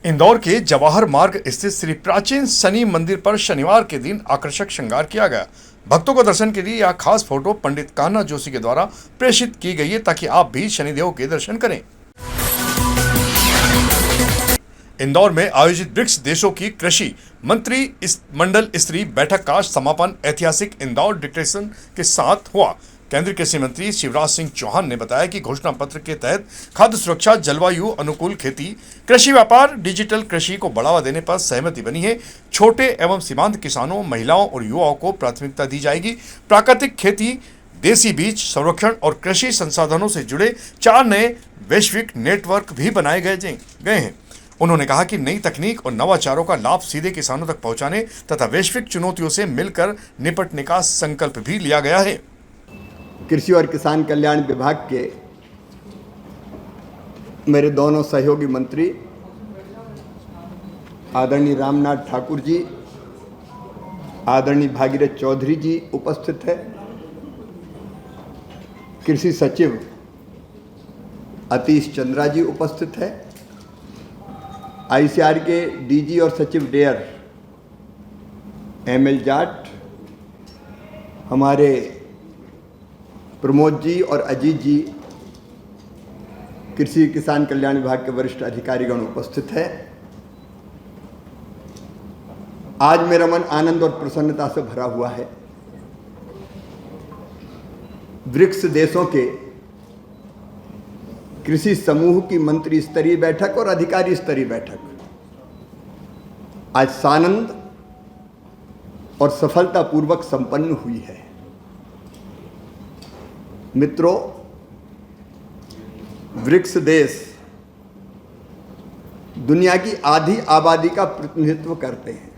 इंदौर के जवाहर मार्ग स्थित श्री प्राचीन शनि मंदिर पर शनिवार के दिन आकर्षक श्रृंगार किया गया। भक्तों को दर्शन के लिए यह खास फोटो पंडित कान्हा जोशी के द्वारा प्रेषित की गई है ताकि आप भी शनिदेव के दर्शन करें। इंदौर में आयोजित ब्रिक्स देशों की कृषि मंत्री मंडल स्तरीय बैठक का समापन ऐतिहासिक इंदौर डिक्लेरेशन के साथ हुआ। केंद्रीय कृषि मंत्री शिवराज सिंह चौहान ने बताया कि घोषणा पत्र के तहत खाद्य सुरक्षा, जलवायु अनुकूल खेती, कृषि व्यापार, डिजिटल कृषि को बढ़ावा देने पर सहमति बनी है। छोटे एवं सीमांत किसानों, महिलाओं और युवाओं को प्राथमिकता दी जाएगी। प्राकृतिक खेती, देसी बीज संरक्षण और कृषि संसाधनों से जुड़े 4 नए वैश्विक नेटवर्क भी बनाए गए हैं। उन्होंने कहा कि नई तकनीक और नवाचारों का लाभ सीधे किसानों तक पहुंचाने तथा वैश्विक चुनौतियों से मिलकर निपटने का संकल्प भी लिया गया है। कृषि और किसान कल्याण विभाग के मेरे दोनों सहयोगी मंत्री आदरणीय रामनाथ ठाकुर जी, आदरणीय भागीरथ चौधरी जी उपस्थित है। कृषि सचिव अतीश चंद्रा जी उपस्थित है। आईसीआर के डीजी और सचिव डेयर एमएल जाट, हमारे प्रमोद जी और अजीत जी कृषि किसान कल्याण विभाग के वरिष्ठ अधिकारीगण उपस्थित है। आज मेरा मन आनंद और प्रसन्नता से भरा हुआ है। ब्रिक्स देशों के कृषि समूह की मंत्री स्तरीय बैठक और अधिकारी स्तरीय बैठक आज सानंद और सफलतापूर्वक संपन्न हुई है। मित्रों, ब्रिक्स देश दुनिया की आधी आबादी का प्रतिनिधित्व करते हैं।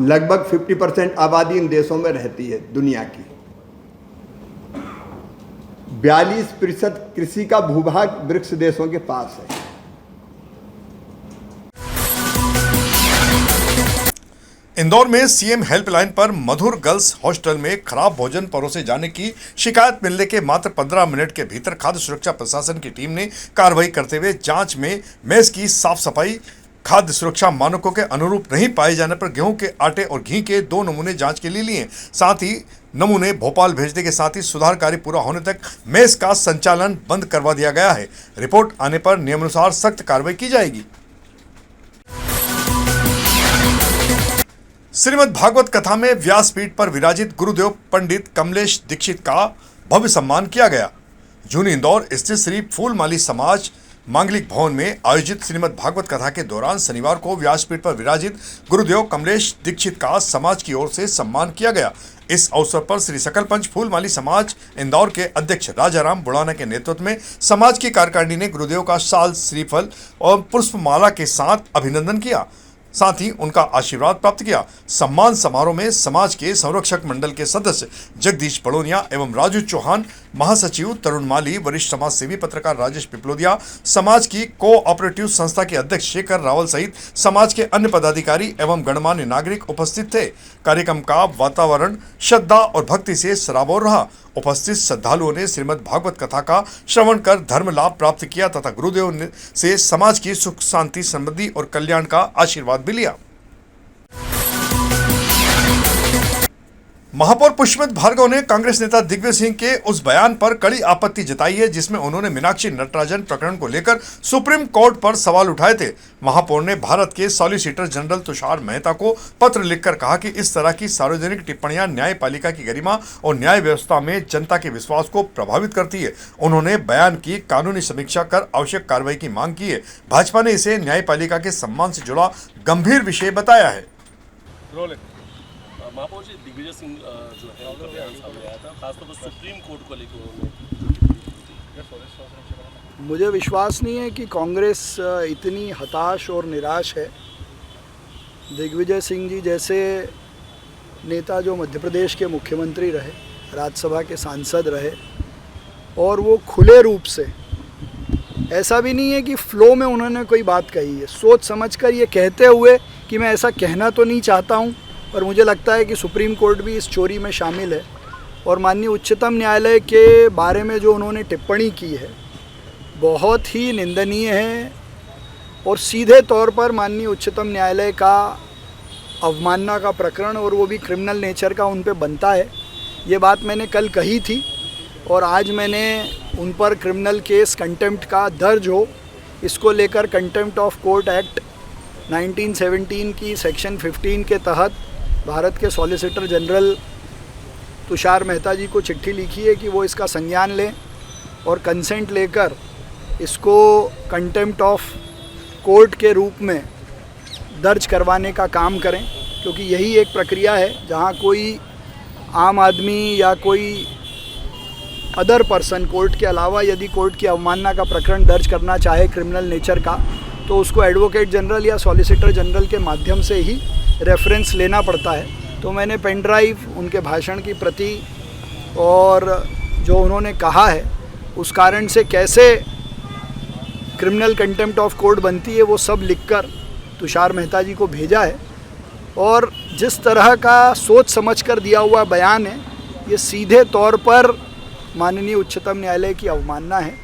लगभग 50% आबादी इन देशों में रहती है दुनिया की। 42% कृषि का भूभाग ब्रिक्स देशों के पास है। इंदौर में सीएम हेल्पलाइन पर मधुर गर्ल्स हॉस्टल में खराब भोजन परोसे जाने की शिकायत मिलने के मात्र 15 मिनट के भीतर खाद्य सुरक्षा प्रशासन की टीम ने कार्रवाई करते हुए जांच में मेस की साफ सफाई, खाद्य सुरक्षा मानकों के अनुरूप नहीं पाए जाने पर गेहूं के आटे और घी के 2 नमूने जांच के लिए लिए। साथ ही नमूने भोपाल भेजने के साथ ही सुधार कार्य पूरा होने तक मेस का संचालन बंद करवा दिया गया है। रिपोर्ट आने पर नियमानुसार सख्त कार्रवाई की जाएगी। श्रीमद् भागवत कथा में व्यासपीठ पर विराजित गुरुदेव पंडित कमलेश दीक्षित का भव्य सम्मान किया गया। जूनी इंदौर स्थित श्री फूलमाली समाज मांगलिक भवन में आयोजित श्रीमद् भागवत कथा के दौरान शनिवार को व्यासपीठ पर विराजित गुरुदेव कमलेश दीक्षित का समाज की ओर से सम्मान किया गया। इस अवसर पर श्री सकल पंच फूलमाली समाज इंदौर के अध्यक्ष राजाराम बुढ़ाना के नेतृत्व में समाज की कार्यकारिणी ने गुरुदेव का शाल, श्रीफल और पुष्पमाला के साथ अभिनंदन किया, साथ ही उनका आशीर्वाद प्राप्त किया। सम्मान समारोह में समाज के संरक्षक मंडल के सदस्य जगदीश बड़ोनिया एवं राजू चौहान, महासचिव तरुण माली, वरिष्ठ समाज सेवी पत्रकार राजेश पिपलोदिया, समाज की कोऑपरेटिव संस्था के अध्यक्ष शेखर रावल सहित समाज के अन्य पदाधिकारी एवं गणमान्य नागरिक उपस्थित थे। कार्यक्रम का वातावरण श्रद्धा और भक्ति से सराबोर रहा। उपस्थित श्रद्धालुओं ने श्रीमद् भागवत कथा का श्रवण कर धर्म लाभ प्राप्त किया तथा गुरुदेव से समाज की सुख, शांति, समृद्धि और कल्याण का आशीर्वाद भी लिया। महापौर पुष्पवंत भार्गव ने कांग्रेस नेता दिग्विजय सिंह के उस बयान पर कड़ी आपत्ति जताई है जिसमें उन्होंने मीनाक्षी नटराजन प्रकरण को लेकर सुप्रीम कोर्ट पर सवाल उठाए थे। महापौर ने भारत के सॉलिसिटर जनरल तुषार मेहता को पत्र लिखकर कहा कि इस तरह की सार्वजनिक टिप्पणियां न्यायपालिका की गरिमा और न्याय व्यवस्था में जनता के विश्वास को प्रभावित करती है। उन्होंने बयान की कानूनी समीक्षा कर आवश्यक कार्रवाई की मांग की है। भाजपा ने इसे न्यायपालिका के सम्मान से जुड़ा गंभीर विषय बताया है। महापौर जी, दिग्विजय सिंह जो है उनका बयान सामने आया था, खासतौर पर सुप्रीम कोर्ट को लेकर मुझे विश्वास नहीं है कि कांग्रेस इतनी हताश और निराश है। दिग्विजय सिंह जी जैसे नेता जो मध्य प्रदेश के मुख्यमंत्री रहे, राज्यसभा के सांसद रहे और वो खुले रूप से, ऐसा भी नहीं है कि फ्लो में उन्होंने कोई बात कही है, सोच समझकर ये कहते हुए कि मैं ऐसा कहना तो नहीं चाहता हूँ, पर मुझे लगता है कि सुप्रीम कोर्ट भी इस चोरी में शामिल है और माननीय उच्चतम न्यायालय के बारे में जो उन्होंने टिप्पणी की है बहुत ही निंदनीय है। और सीधे तौर पर माननीय उच्चतम न्यायालय का अवमानना का प्रकरण, और वो भी क्रिमिनल नेचर का, उन पे बनता है। ये बात मैंने कल कही थी और आज मैंने उन पर क्रिमिनल केस कंटेम्प्ट का दर्ज हो, इसको लेकर कंटेम्प्ट ऑफ कोर्ट एक्ट 1917 की सेक्शन 15 के तहत भारत के सॉलिसिटर जनरल तुषार मेहता जी को चिट्ठी लिखी है कि वो इसका संज्ञान लें और कंसेंट लेकर इसको कंटेम्प्ट ऑफ कोर्ट के रूप में दर्ज करवाने का काम करें, क्योंकि यही एक प्रक्रिया है जहां कोई आम आदमी या कोई अदर पर्सन कोर्ट के अलावा यदि कोर्ट की अवमानना का प्रकरण दर्ज करना चाहे क्रिमिनल नेचर का, तो उसको एडवोकेट जनरल या सॉलिसिटर जनरल के माध्यम से ही रेफरेंस लेना पड़ता है। तो मैंने पेन ड्राइव, उनके भाषण की प्रति और जो उन्होंने कहा है उस कारण से कैसे क्रिमिनल कंटेम्प्ट ऑफ कोर्ट बनती है वो सब लिखकर तुषार मेहता जी को भेजा है। और जिस तरह का सोच समझकर दिया हुआ बयान है, ये सीधे तौर पर माननीय उच्चतम न्यायालय की अवमानना है।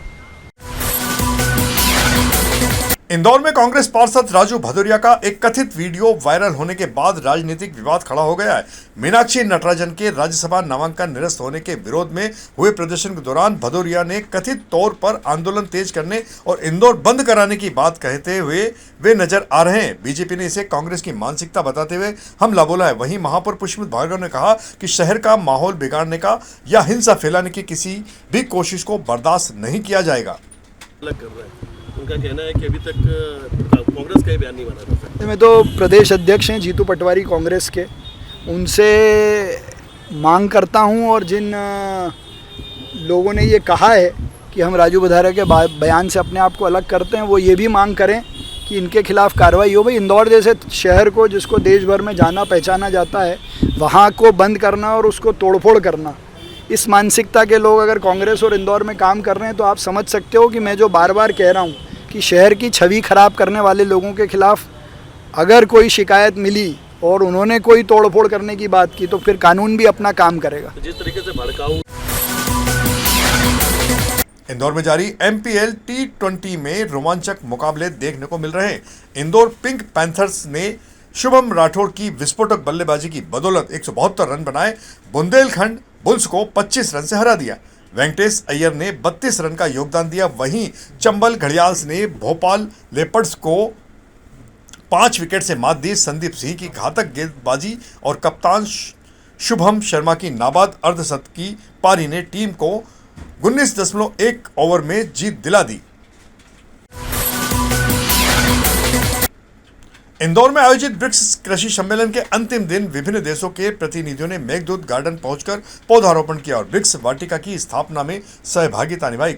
इंदौर में कांग्रेस पार्षद राजू भदौरिया का एक कथित वीडियो वायरल होने के बाद राजनीतिक विवाद खड़ा हो गया है। मीनाक्षी नटराजन के राज्यसभा नामांकन निरस्त होने के विरोध में हुए प्रदर्शन के दौरान भदौरिया ने कथित तौर पर आंदोलन तेज करने और इंदौर बंद कराने की बात कहते हुए वे नजर आ रहे हैं। बीजेपी ने इसे कांग्रेस की मानसिकता बताते हुए हमला बोला है। वहीं महापौर पुष्पमित भार्गव ने कहा कि शहर का माहौल बिगाड़ने का या हिंसा फैलाने की किसी भी कोशिश को बर्दाश्त नहीं किया जाएगा। अलग कर रहा है, उनका कहना है कि अभी तक कांग्रेस का ही बयान नहीं बना था सकता। मैं तो प्रदेश अध्यक्ष हैं जीतू पटवारी कांग्रेस के, उनसे मांग करता हूं, और जिन लोगों ने ये कहा है कि हम राजू भदौरिया के बयान से अपने आप को अलग करते हैं, वो ये भी मांग करें कि इनके खिलाफ कार्रवाई हो। भाई, इंदौर जैसे शहर को, जिसको देश भर में जाना पहचाना जाता है, वहाँ को बंद करना और उसको तोड़फोड़ करना, इस मानसिकता के लोग अगर कांग्रेस और इंदौर में काम कर रहे हैं तो आप समझ सकते हो कि मैं जो बार बार कह रहा हूँ कि शहर की छवि खराब करने वाले लोगों के खिलाफ अगर कोई शिकायत मिली और उन्होंने कोई तोड़फोड़ करने की बात की तो फिर कानून भी अपना काम करेगा। जिस तरीके से भड़काऊ इंदौर में जारी MPL T20 में रोमांचक मुकाबले देखने को मिल रहे हैं। इंदौर पिंक पैंथर्स ने शुभम राठौड़ की विस्फोटक बल्लेबाजी की बदौलत 172 रन बनाए बुंदेलखंड बुल्स को 25 रन से हरा दिया। वेंकटेश अय्यर ने 32 रन का योगदान दिया। वहीं चंबल घड़ियाल्स ने भोपाल लेपर्ड्स को 5 विकेट से मात दी। संदीप सिंह की घातक गेंदबाजी और कप्तान शुभम शर्मा की नाबाद अर्धशतकी पारी ने टीम को 19.1 ओवर में जीत दिला दी। इंदौर में आयोजित ब्रिक्स कृषि सम्मेलन के अंतिम दिन विभिन्न देशों के प्रतिनिधियों ने मेघदूत गार्डन पहुंचकर पौधारोपण किया और ब्रिक्स वाटिका की स्थापना में सहभागिता निभाई।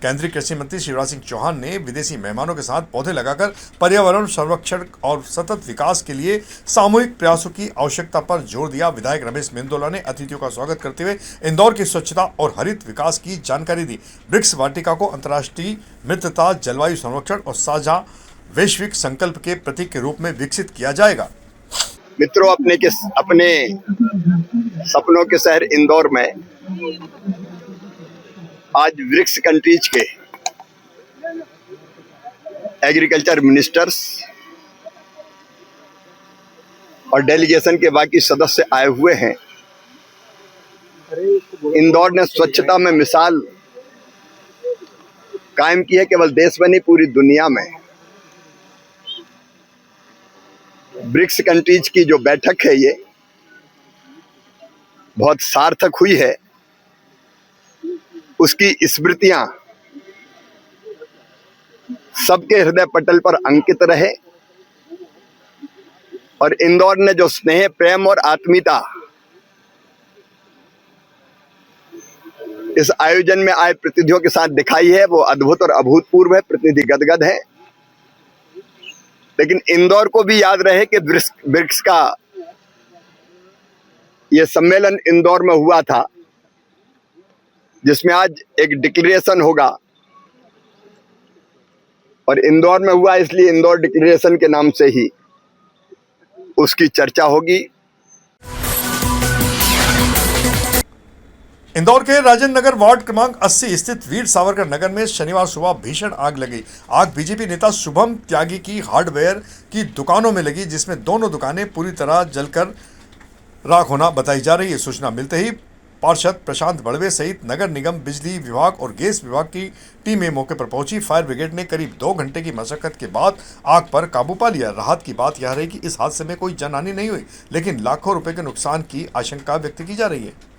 केंद्रीय कृषि मंत्री शिवराज सिंह चौहान ने विदेशी मेहमानों के साथ पौधे लगाकर पर्यावरण संरक्षण और सतत विकास के लिए सामूहिक प्रयासों की आवश्यकता पर जोर दिया। विधायक रमेश मेंदोला ने अतिथियों का स्वागत करते हुए इंदौर की स्वच्छता और हरित विकास की जानकारी दी। ब्रिक्स वाटिका को अंतर्राष्ट्रीय मित्रता, जलवायु संरक्षण और साझा वैश्विक संकल्प के प्रतीक के रूप में विकसित किया जाएगा। मित्रों, अपने सपनों के शहर इंदौर में आज ब्रिक्स कंट्रीज के एग्रीकल्चर मिनिस्टर्स और डेलीगेशन के बाकी सदस्य आए हुए हैं। इंदौर ने स्वच्छता में मिसाल कायम की है, केवल देश में नहीं पूरी दुनिया में। ब्रिक्स कंट्रीज की जो बैठक है ये बहुत सार्थक हुई है। उसकी स्मृतियां सबके हृदय पटल पर अंकित रहे और इंदौर ने जो स्नेह, प्रेम और आत्मीयता इस आयोजन में आए प्रतिनिधियों के साथ दिखाई है वो अद्भुत और अभूतपूर्व है। प्रतिनिधि गदगद है। लेकिन इंदौर को भी याद रहे कि ब्रिक्स का ये सम्मेलन इंदौर में हुआ था, जिसमें आज एक डिक्लेरेशन होगा और इंदौर में हुआ इसलिए इंदौर डिक्लेरेशन के नाम से ही उसकी चर्चा होगी। इंदौर के राजेंद्र नगर वार्ड क्रमांक 80 स्थित वीर सावरकर नगर में शनिवार सुबह भीषण आग लगी। आग बीजेपी नेता शुभम त्यागी की हार्डवेयर की दुकानों में लगी, जिसमें दोनों दुकानें पूरी तरह जलकर राख होना बताई जा रही है। सूचना मिलते ही पार्षद प्रशांत बड़वे सहित नगर निगम, बिजली विभाग और गैस विभाग की टीमें मौके पर पहुंची। फायर ब्रिगेड ने करीब 2 घंटे की मशक्कत के बाद आग पर काबू पा लिया। राहत की बात यह रही कि इस हादसे में कोई जानहानि नहीं हुई, लेकिन लाखों रुपए के नुकसान की आशंका व्यक्त की जा रही है।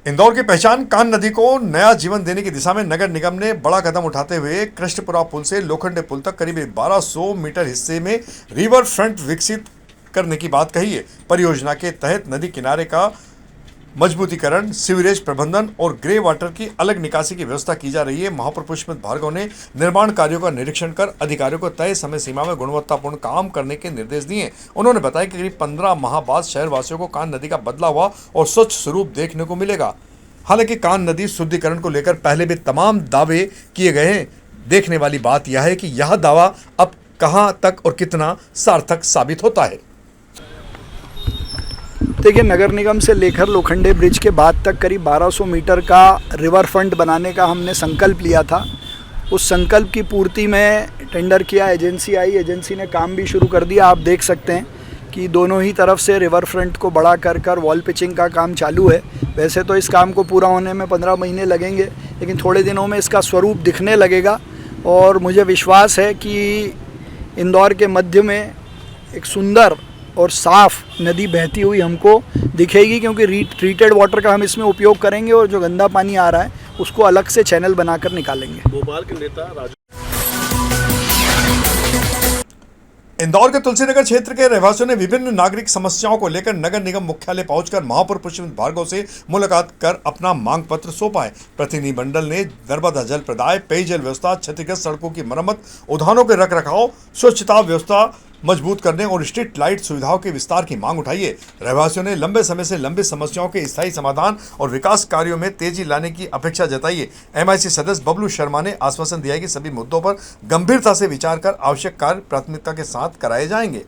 इंदौर की पहचान कान नदी को नया जीवन देने की दिशा में नगर निगम ने बड़ा कदम उठाते हुए कृष्णपुरा पुल से लोखंडे पुल तक करीब 1200 मीटर हिस्से में रिवर फ्रंट विकसित करने की बात कही है। परियोजना के तहत नदी किनारे का मजबूतीकरण, सीवरेज प्रबंधन और ग्रे वाटर की अलग निकासी की व्यवस्था की जा रही है। महापौर पुष्पवंत भार्गव ने निर्माण कार्यों का निरीक्षण कर अधिकारियों को तय समय सीमा में गुणवत्तापूर्ण काम करने के निर्देश दिए। उन्होंने बताया कि करीब 15 माह बाद शहरवासियों को कान नदी का बदला हुआ और स्वच्छ स्वरूप देखने को मिलेगा। हालांकि कान नदी शुद्धिकरण को लेकर पहले भी तमाम दावे किए गए हैं। देखने वाली बात यह है कि यह दावा अब कहां तक और कितना सार्थक साबित होता है। देखिए, नगर निगम से लेकर लोखंडे ब्रिज के बाद तक करीब 1200 मीटर का रिवर फ्रंट बनाने का हमने संकल्प लिया था। उस संकल्प की पूर्ति में टेंडर किया, एजेंसी आई, एजेंसी ने काम भी शुरू कर दिया। आप देख सकते हैं कि दोनों ही तरफ से रिवर फ्रंट को बड़ा कर वॉल पिचिंग का काम चालू है। वैसे तो इस काम को पूरा होने में 15 महीने लगेंगे, लेकिन थोड़े दिनों में इसका स्वरूप दिखने लगेगा और मुझे विश्वास है कि इंदौर के मध्य में एक सुंदर और साफ़ नदी बहती हुई हमको दिखेगी, क्योंकि ट्रीटेड वाटर का हम इसमें उपयोग करेंगे और जो गंदा पानी आ रहा है उसको अलग से चैनल बनाकर निकालेंगे। भोपाल के नेता राजू इंदौर के तुलसीनगर क्षेत्र के रहवासियों ने विभिन्न नागरिक समस्याओं को लेकर नगर निगम मुख्यालय पहुंचकर महापौर पुष्पवंत भार्गव से मुलाकात कर अपना मांग पत्र सौंपा है। प्रतिनिधिमंडल ने नर्मदा जल प्रदाय, पेयजल व्यवस्था, क्षतिग्रस्त सड़कों की मरम्मत, उद्यानों के रखरखाव, स्वच्छता व्यवस्था मजबूत करने और स्ट्रीट लाइट सुविधाओं के विस्तार की मांग उठाई है। रहवासियों ने लंबे समय से लंबित समस्याओं के स्थायी समाधान और विकास कार्यों में तेजी लाने की अपेक्षा जताई है। MIC सदस्य बबलू शर्मा ने आश्वासन दिया कि सभी मुद्दों पर गंभीरता से विचार कर आवश्यक कार्य प्राथमिकता के साथ कराए जाएंगे।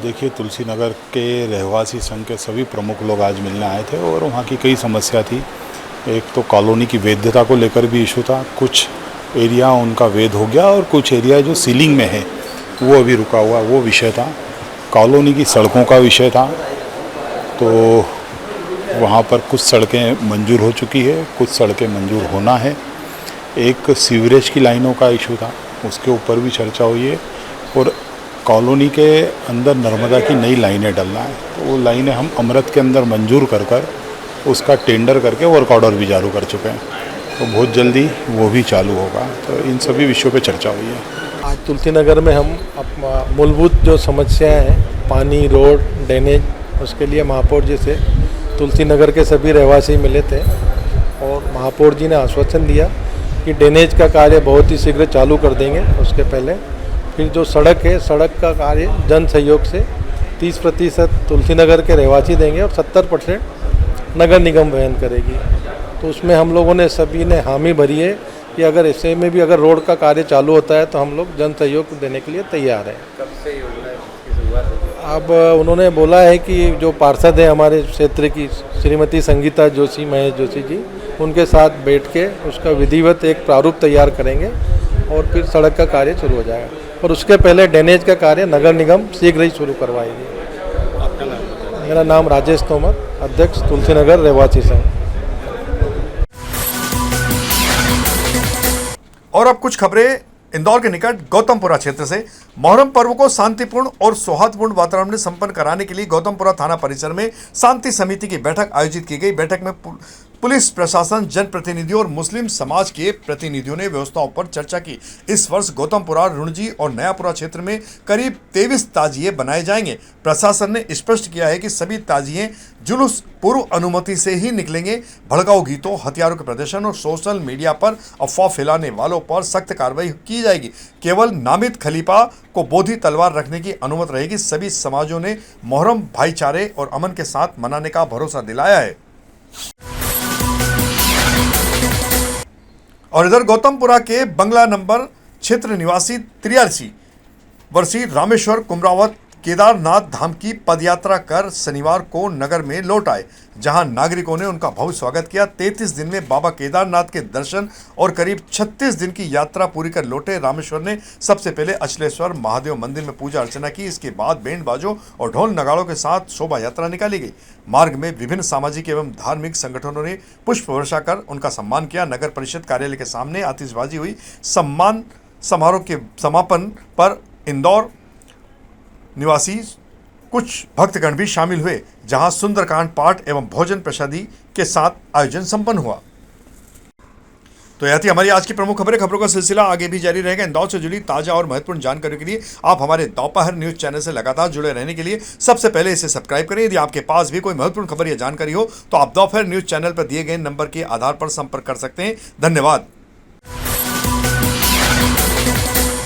देखिए, तुलसी नगर के रहवासी संघ के सभी प्रमुख लोग आज मिलने आए थे और वहाँ की कई समस्या थी। एक तो कॉलोनी की वैधता को लेकर भी इशू था। कुछ एरिया उनका वैध हो गया और कुछ एरिया जो सीलिंग में है वो अभी रुका हुआ, वो विषय था। कॉलोनी की सड़कों का विषय था, तो वहाँ पर कुछ सड़कें मंजूर हो चुकी है, कुछ सड़कें मंजूर होना है। एक सीवरेज की लाइनों का इशू था, उसके ऊपर भी चर्चा हुई है और कॉलोनी के अंदर नर्मदा की नई लाइनें डलना है, तो वो लाइनें हम अमृत के अंदर मंजूर कर उसका टेंडर करके वर्क ऑर्डर भी जारी कर चुके हैं, तो बहुत जल्दी वो भी चालू होगा। तो इन सभी विषयों पे चर्चा हुई है। आज तुलसी नगर में हम मूलभूत जो समस्याएं हैं, पानी, रोड, ड्रेनेज, उसके लिए महापौर जी से तुलसी नगर के सभी रहवासी मिले थे और महापौर जी ने आश्वासन दिया कि ड्रेनेज का कार्य बहुत ही शीघ्र चालू कर देंगे। उसके पहले फिर जो सड़क है, सड़क का कार्य जन सहयोग से 30% तुलसी नगर के रहवासी देंगे और 70% नगर निगम वहन करेगी। तो उसमें हम लोगों ने सभी ने हामी भरी है कि अगर ऐसे में भी अगर रोड का कार्य चालू होता है तो हम लोग जन सहयोग देने के लिए तैयार हैं। कब से योजना की शुरुआत होगी? अब उन्होंने बोला है कि जो पार्षद हैं हमारे क्षेत्र की श्रीमती संगीता जोशी, महेश जोशी जी, उनके साथ बैठ के उसका विधिवत एक प्रारूप तैयार करेंगे और फिर सड़क का कार्य शुरू हो जाएगा। और उसके पहले ड्रेनेज का कार्य नगर निगम शीघ्र ही शुरू करवाएगी। आपका नाम? मेरा नाम राजेश तोमर, अध्यक्ष तुलसी नगर रहवासी संघ। और अब कुछ खबरें इंदौर के निकट गौतमपुरा क्षेत्र से। मोहर्रम पर्व को शांतिपूर्ण और सौहार्दपूर्ण वातावरण में संपन्न कराने के लिए गौतमपुरा थाना परिसर में शांति समिति की बैठक आयोजित की गई। बैठक में पुलिस प्रशासन, जनप्रतिनिधियों और मुस्लिम समाज के प्रतिनिधियों ने व्यवस्थाओं पर चर्चा की। इस वर्ष गौतमपुरा, रुणजी और नयापुरा क्षेत्र में करीब 23 ताजिए बनाए जाएंगे। प्रशासन ने स्पष्ट किया है कि सभी ताजिए जुलूस पूर्व अनुमति से ही निकलेंगे। भड़काऊ गीतों, हथियारों के प्रदर्शन और सोशल मीडिया पर अफवाह फैलाने वालों पर सख्त कार्रवाई की जाएगी। केवल नामित खलीफा को बोधी तलवार रखने की अनुमति रहेगी। सभी समाजों ने मोहर्रम भाईचारे और अमन के साथ मनाने का भरोसा दिलाया है। और इधर गौतमपुरा के बंगला नंबर क्षेत्र निवासी 83 वर्षीय रामेश्वर कुमरावत केदारनाथ धाम की पदयात्रा कर शनिवार को नगर में लौट आए, जहां नागरिकों ने उनका भव्य स्वागत किया। 33 दिन में बाबा केदारनाथ के दर्शन और करीब 36 दिन की यात्रा पूरी कर लौटे रामेश्वर ने सबसे पहले अचलेश्वर महादेव मंदिर में पूजा अर्चना की। इसके बाद बैंड बाजों और ढोल नगाड़ों के साथ शोभा यात्रा निकाली गई। मार्ग में विभिन्न सामाजिक एवं धार्मिक संगठनों ने पुष्प वर्षा कर उनका सम्मान किया। नगर परिषद कार्यालय के सामने आतिशबाजी हुई। सम्मान समारोह के समापन पर इंदौर निवासी कुछ भक्तगण भी शामिल हुए, जहां सुंदरकांड पाठ एवं भोजन प्रसादी के साथ आयोजन संपन्न हुआ। तो यह थी हमारी आज की प्रमुख खबरें। खबरों का सिलसिला आगे भी जारी रहेगा। इंदौर से जुड़ी ताजा और महत्वपूर्ण जानकारी के लिए आप हमारे दोपहर न्यूज चैनल से लगातार जुड़े रहने के लिए सबसे पहले इसे सब्सक्राइब करें। यदि आपके पास भी कोई महत्वपूर्ण खबर या जानकारी हो तो आप दोपहर न्यूज चैनल पर दिए गए नंबर के आधार पर संपर्क कर सकते हैं। धन्यवाद।